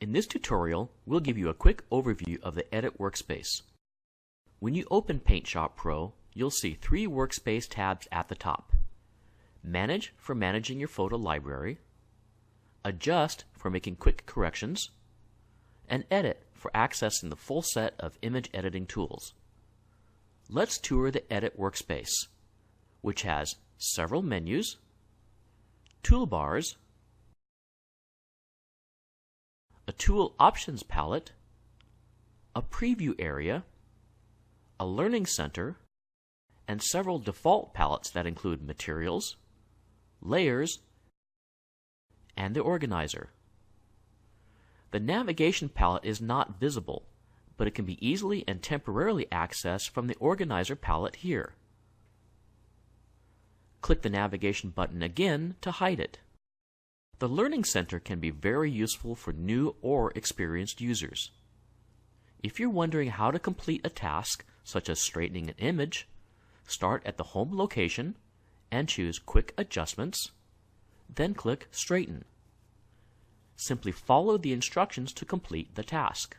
In this tutorial, we'll give you a quick overview of the Edit workspace. When you open PaintShop Pro, you'll see 3 workspace tabs at the top. Manage for managing your photo library, Adjust for making quick corrections, and Edit for accessing the full set of image editing tools. Let's tour the Edit workspace, which has several menus, toolbars, a tool options palette, a preview area, a learning center, and several default palettes that include materials, layers, and the organizer. The navigation palette is not visible, but it can be easily and temporarily accessed from the organizer palette here. Click the navigation button again to hide it. The Learning Center can be very useful for new or experienced users. If you're wondering how to complete a task, such as straightening an image, start at the home location and choose Quick Adjustments, then click Straighten. Simply follow the instructions to complete the task.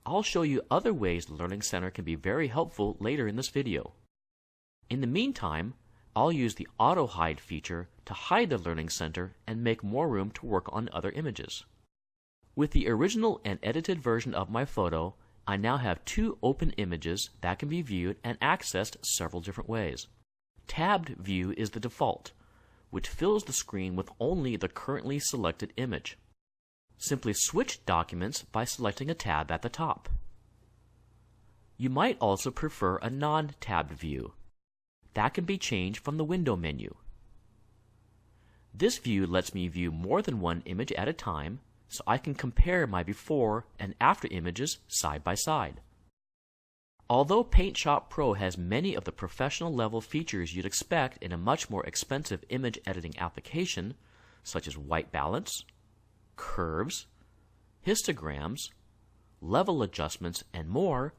I'll show you other ways the Learning Center can be very helpful later in this video. In the meantime, I'll use the Auto Hide feature to hide the Learning Center and make more room to work on other images. With the original and edited version of my photo, I now have 2 open images that can be viewed and accessed several different ways. Tabbed view is the default, which fills the screen with only the currently selected image. Simply switch documents by selecting a tab at the top. You might also prefer a non-tabbed view. That can be changed from the window menu. This view lets me view more than one image at a time, so I can compare my before and after images side by side. Although PaintShop Pro has many of the professional level features you'd expect in a much more expensive image editing application, such as white balance, curves, histograms, level adjustments, and more,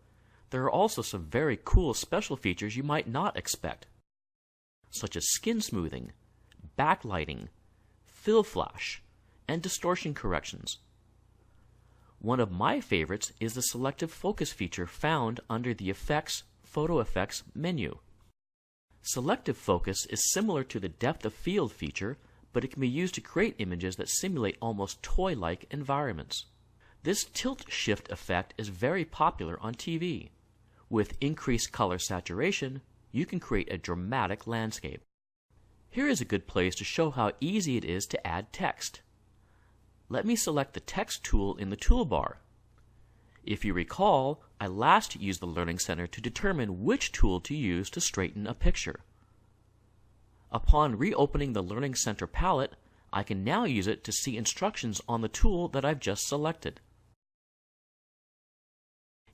there are also some very cool special features you might not expect, such as skin smoothing, backlighting, fill flash, and distortion corrections. One of my favorites is the selective focus feature found under the Effects, Photo Effects menu. Selective focus is similar to the depth of field feature, but it can be used to create images that simulate almost toy-like environments. This tilt shift effect is very popular on TV. With increased color saturation, you can create a dramatic landscape. Here is a good place to show how easy it is to add text. Let me select the text tool in the toolbar. If you recall, I last used the Learning Center to determine which tool to use to straighten a picture. Upon reopening the Learning Center palette, I can now use it to see instructions on the tool that I've just selected.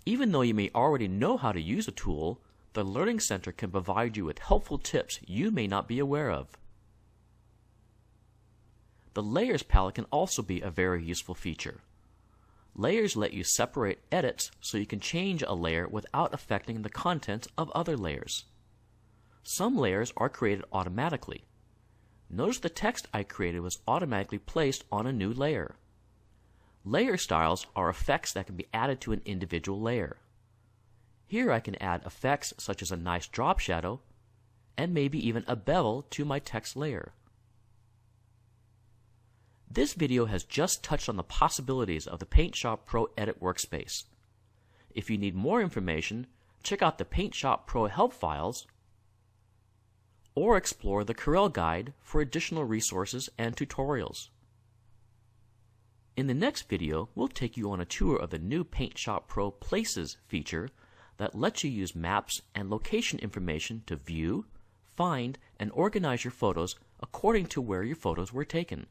Even though you may already know how to use a tool, the Learning Center can provide you with helpful tips you may not be aware of. The Layers palette can also be a very useful feature. Layers let you separate edits so you can change a layer without affecting the contents of other layers. Some layers are created automatically. Notice the text I created was automatically placed on a new layer. Layer styles are effects that can be added to an individual layer. Here I can add effects such as a nice drop shadow and maybe even a bevel to my text layer. This video has just touched on the possibilities of the PaintShop Pro Edit workspace. If you need more information, check out the PaintShop Pro help files or explore the Corel Guide for additional resources and tutorials. In the next video, we'll take you on a tour of the new PaintShop Pro Places feature that lets you use maps and location information to view, find, and organize your photos according to where your photos were taken.